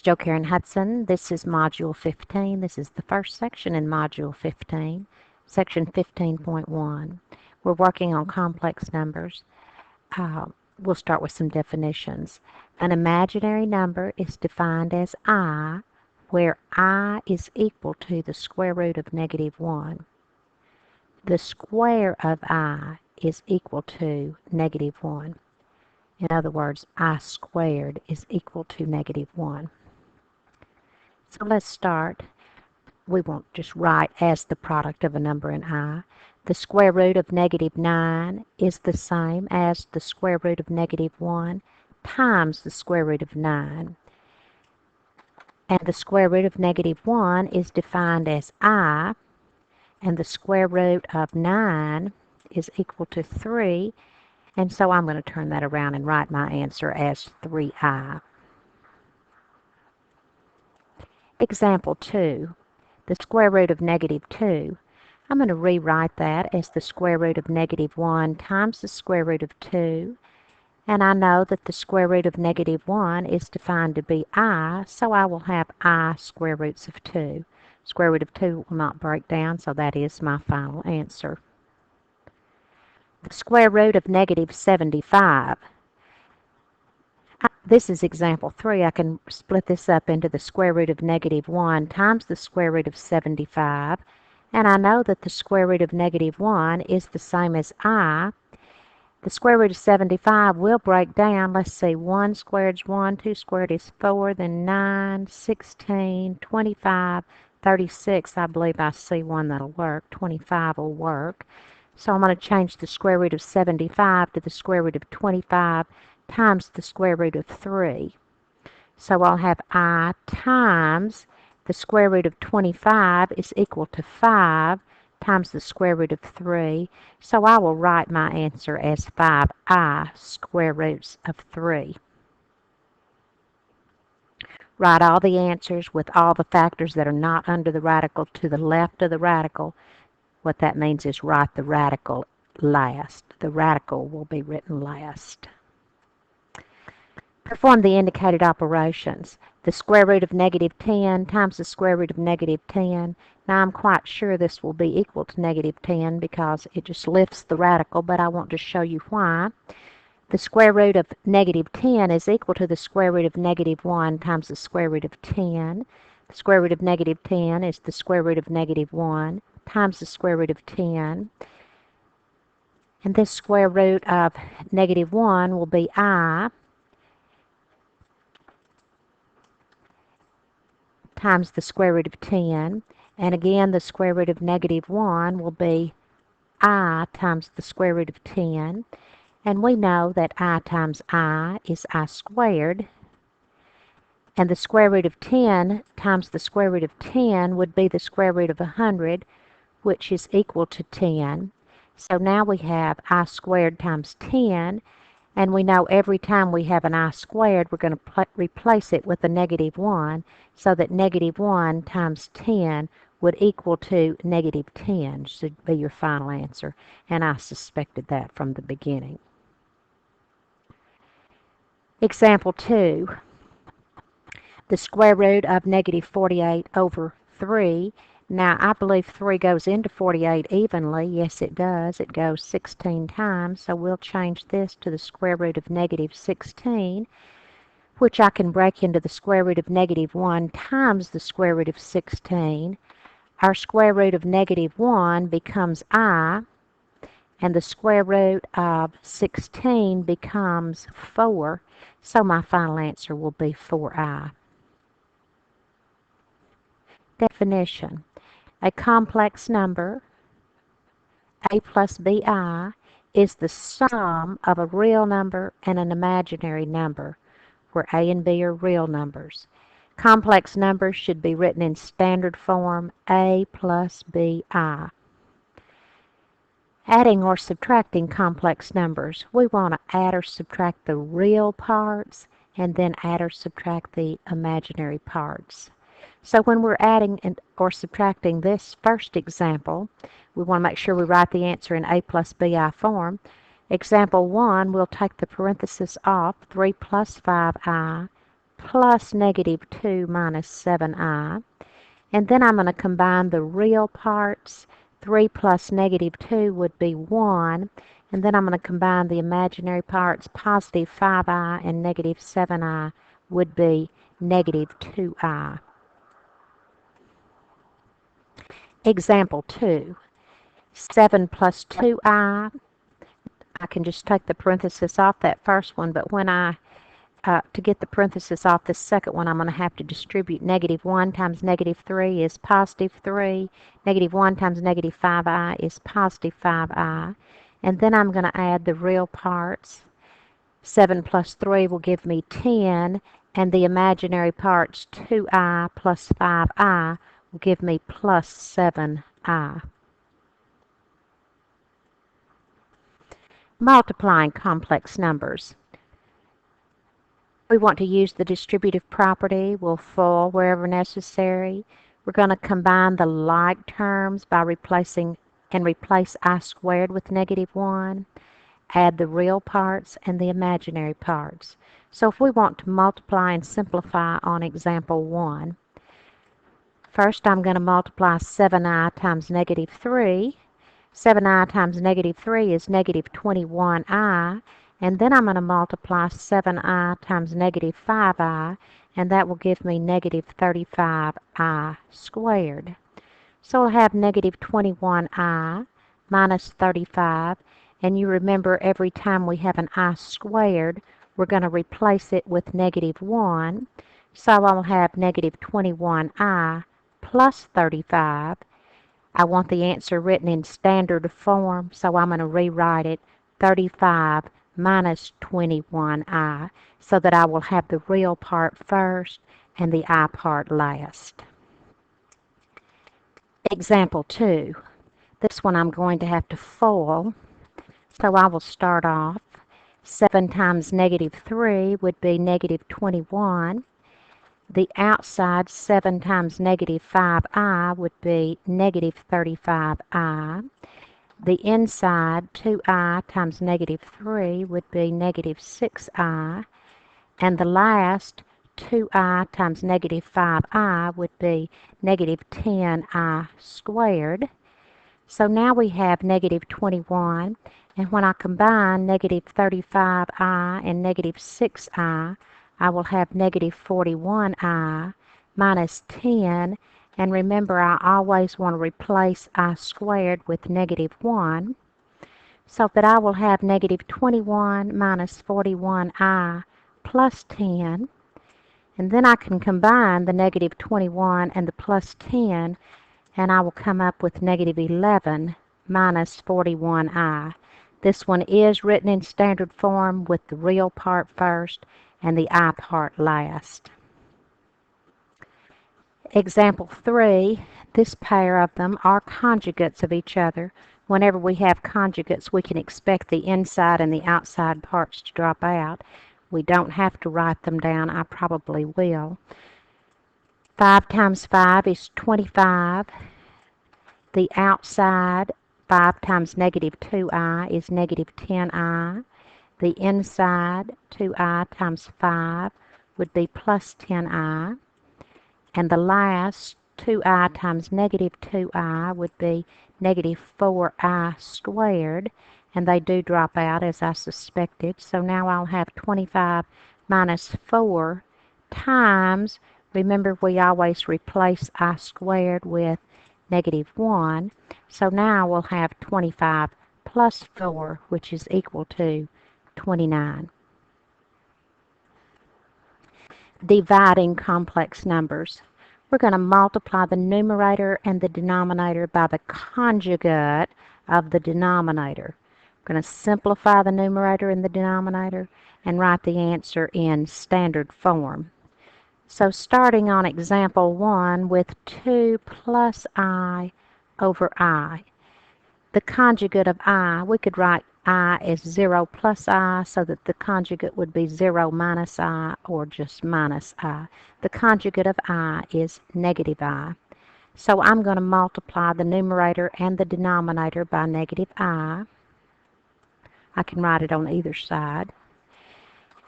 is Jo Karen Hudson. This is Module 15. This is the first section in Module 15, Section 15.1. We're working on complex numbers. We'll start with some definitions. An imaginary number is defined as I, where I is equal to the square root of -1. The square of I is equal to -1. In other words, I squared is equal to -1. So let's start. We won't just write as the product of a number and I. The square root of -9 is the same as the square root of -1 times the square root of 9. And the square root of -1 is defined as I, and the square root of 9 is equal to 3. And so I'm going to turn that around and write my answer as 3I. Example 2, the square root of -2. I'm going to rewrite that as the square root of -1 times the square root of 2. And I know that the square root of -1 is defined to be I, so I will have I square roots of 2. Square root of 2 will not break down, so that is my final answer. The square root of -75. This is example 3. I can split this up into the square root of -1 times the square root of 75. And I know that the square root of -1 is the same as I. The square root of 75 will break down. Let's see, 1 squared is 1, 2 squared is 4, then 9, 16, 25, 36. I believe I see one that'll work. 25 will work. So I'm going to change the square root of 75 to the square root of 25 times the square root of 3. So I'll have I times the square root of 25 is equal to 5 times the square root of 3. So I will write my answer as 5I square roots of 3. Write all the answers with all the factors that are not under the radical to the left of the radical. What that means is write the radical last. The radical will be written last. Perform the indicated operations. The square root of -10 times the square root of -10. Now I'm quite sure this will be equal to -10 because it just lifts the radical, but I want to show you why. The square root of -10 is equal to the square root of -1 times the square root of 10. The square root of -10 is the square root of -1 times the square root of 10. And this square root of -1 will be I times the square root of 10. And again, the square root of -1 will be I times the square root of 10. And we know that I times I is I squared. And the square root of 10 times the square root of 10 would be the square root of 100, which is equal to 10. So now we have I squared times 10. And we know every time we have an I squared, we're going to replace it with a -1, so that -1 times 10 would equal to -10, should be your final answer. And I suspected that from the beginning. Example 2. The square root of -48 over 3. Now, I believe 3 goes into 48 evenly. Yes, it does. It goes 16 times. So we'll change this to the square root of -16, which I can break into the square root of -1 times the square root of 16. Our square root of -1 becomes I, and the square root of 16 becomes 4. So my final answer will be 4I. Definition. A complex number, a plus bi, is the sum of a real number and an imaginary number, where a and b are real numbers. Complex numbers should be written in standard form, a plus bi. Adding or subtracting complex numbers, we want to add or subtract the real parts and then add or subtract the imaginary parts. So when we're adding or subtracting this first example, we want to make sure we write the answer in a plus bi form. Example 1, we'll take the parenthesis off, 3 plus 5i plus negative 2 minus 7i. And then I'm going to combine the real parts. 3 plus negative 2 would be 1. And then I'm going to combine the imaginary parts. Positive 5i and negative 7i would be negative 2i. Example 2. 7 plus 2i. I can just take the parenthesis off that first one, but when to get the parenthesis off the second one, I'm going to have to distribute negative 1 times negative 3 is positive 3. Negative 1 times negative 5i is positive 5i. And then I'm going to add the real parts. 7 plus 3 will give me 10, and the imaginary parts 2i plus 5i will give me plus 7i. Multiplying complex numbers. We want to use the distributive property. We'll FOIL wherever necessary. We're going to combine the like terms by replace I squared with negative 1. Add the real parts and the imaginary parts. So if we want to multiply and simplify on example 1, first I'm going to multiply 7i times negative 3. 7i times negative 3 is negative 21i. And then I'm going to multiply 7i times negative 5i, and that will give me negative 35i squared. So I'll have negative 21i minus 35, and you remember every time we have an I squared, we're going to replace it with negative 1. So I'll have negative 21i plus 35. I want the answer written in standard form, so I'm going to rewrite it 35 minus 21i, so that I will have the real part first and the I part last. Example 2. This one I'm going to have to FOIL, so I will start off. 7 times negative 3 would be negative 21. The outside 7 times negative 5i would be negative 35i. The inside 2i times negative 3 would be negative 6i. And the last 2i times negative 5i would be negative 10i squared. So now we have negative 21. And when I combine negative 35i and negative 6i, I will have negative 41i minus 10. And remember, I always want to replace I squared with negative 1, so that I will have negative 21 minus 41i plus 10. And then I can combine the negative 21 and the plus 10, and I will come up with negative 11 minus 41i. This one is written in standard form with the real part first and the I part last. Example 3, this pair of them are conjugates of each other. Whenever we have conjugates, we can expect the inside and the outside parts to drop out. We don't have to write them down. I probably will. 5 times 5 is 25. The outside, 5 times negative 2i is negative 10i. The inside, 2i times 5 would be plus 10i. And the last, 2i times negative 2i would be negative 4i squared. And they do drop out as I suspected. So now I'll have 25 minus 4 times, remember we always replace I squared with negative 1. So now we'll have 25 plus 4, which is equal to 29. Dividing complex numbers. We're going to multiply the numerator and the denominator by the conjugate of the denominator. We're going to simplify the numerator and the denominator and write the answer in standard form. So starting on example 1 with 2 plus I over I. The conjugate of I, we could write I as 0 plus I, so that the conjugate would be 0 minus I, or just minus I. The conjugate of I is negative I. So I'm going to multiply the numerator and the denominator by negative I. can write it on either side.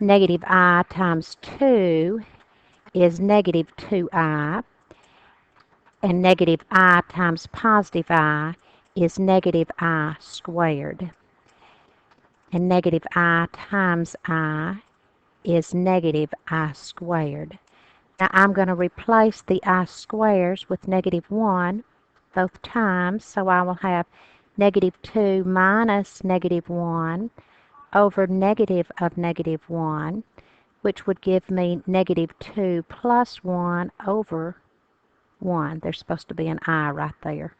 Negative I times 2 is negative 2i, and negative I times positive I is negative I squared. And negative I times I is negative I squared. Now I'm going to replace the I squares with negative 1 both times, so I will have negative 2 minus negative 1 over negative of negative 1, which would give me negative 2 plus 1 over 1. There's supposed to be an I right there.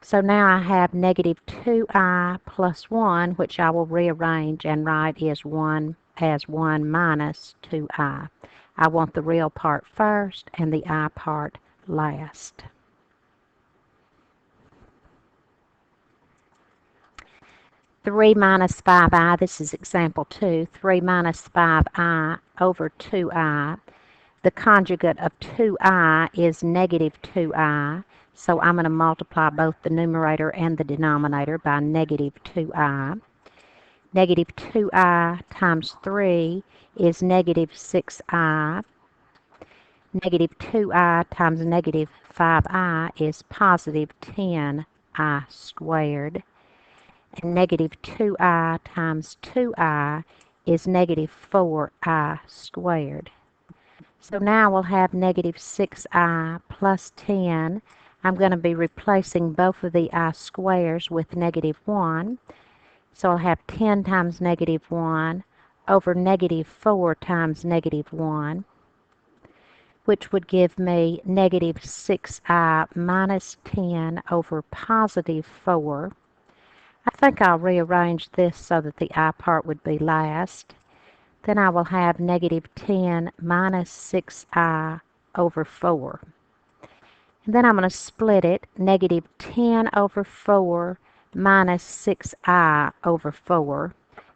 So now I have negative 2i plus 1, which I will rearrange and write as 1 minus 2i. I want the real part first and the I part last. Three minus 5i, this is example 2, 3 minus 5i over 2i. The conjugate of 2i is negative 2i, so I'm going to multiply both the numerator and the denominator by negative 2i. Negative 2i times 3 is negative 6i. Negative 2i times negative 5i is positive 10i squared. And negative 2i times 2i is negative 4i squared. So now we'll have negative 6i plus 10. I'm going to be replacing both of the I squares with negative 1. So I'll have 10 times negative 1 over negative 4 times negative 1, which would give me negative 6i minus 10 over positive 4. I think I'll rearrange this so that the I part would be last. Then I will have negative 10 minus 6i over 4. And then I'm going to split it, negative 10 over 4 minus 6i over 4,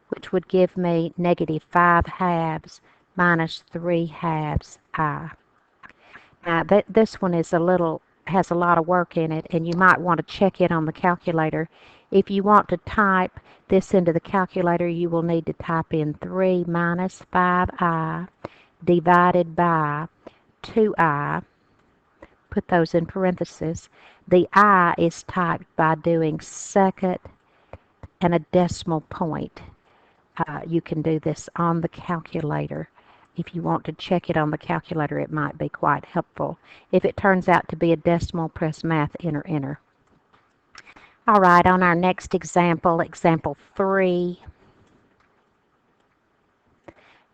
which would give me negative 5 halves minus 3 halves I. Now this one is has a lot of work in it, and you might want to check it on the calculator. If you want to type this into the calculator, you will need to type in 3 minus 5i divided by 2i. Put those in parentheses. The I is typed by doing second and a decimal point. You can do this on the calculator. If you want to check it on the calculator, it might be quite helpful. If it turns out to be a decimal, press Math, enter, enter. All right, on our next example, example 3,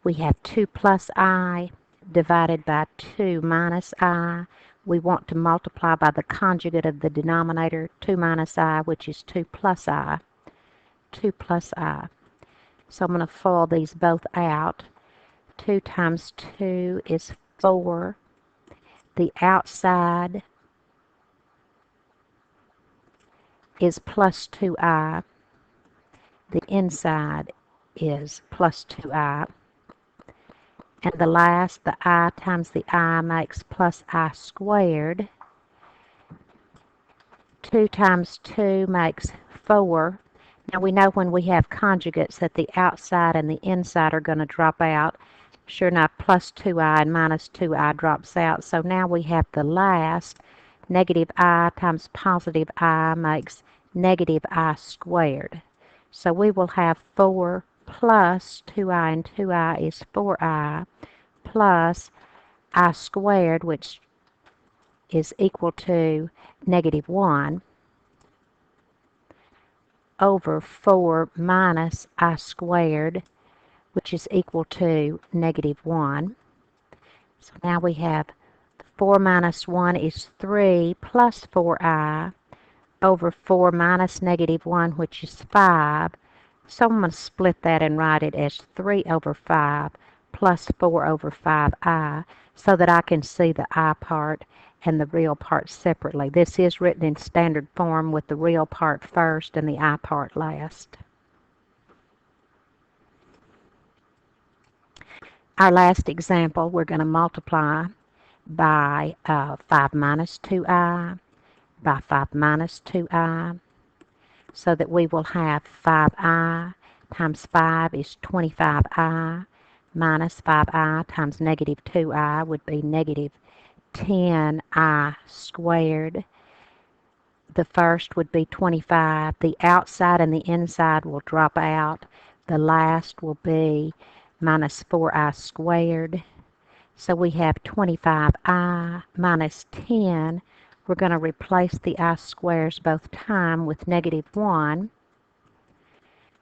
we have 2 plus I divided by 2 minus I. We want to multiply by the conjugate of the denominator, 2 minus I, which is 2 plus I. 2 plus I. So I'm going to FOIL these both out. 2 times 2 is 4. The outside is plus 2i. The inside is plus 2i. And the last, the I times the I makes plus I squared. 2 times 2 makes 4. Now we know when we have conjugates that the outside and the inside are going to drop out. Sure enough, plus 2i and minus 2i drops out. So now we have the last, negative I times positive I makes negative I squared. So we will have 4 plus 2i, and 2i is 4i, plus I squared, which is equal to negative 1, over 4 minus I squared, which is equal to negative 1. So now we have 4 minus 1 is 3 plus 4i over 4 minus negative 1, which is 5. So I'm going to split that and write it as 3 over 5 plus 4 over 5i, so that I can see the I part and the real part separately. This is written in standard form with the real part first and the I part last. Our last example, we're going to multiply by 5 minus 2i by 5 minus 2i, so that we will have 5i times 5 is 25i minus 5i times negative 2i would be negative 10i squared. The first would be 25. The outside and the inside will drop out. The last will be minus 4i squared. So we have 25i minus 10. We're going to replace the I squares both time with negative 1.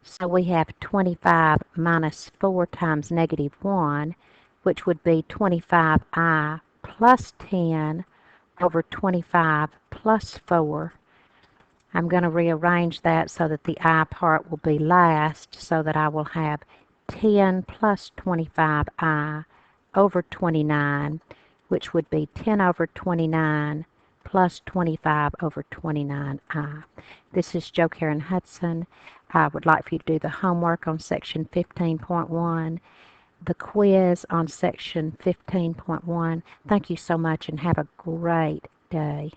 So we have 25 minus 4 times negative 1, which would be 25i plus 10 over 25 plus 4. I'm going to rearrange that so that the I part will be last, so that I will have 10 plus 25i over 29, which would be 10 over 29 plus 25 over 29i. This is Jo Karen Hudson. I would like for you to do the homework on section 15.1, the quiz on section 15.1. Thank you so much and have a great day.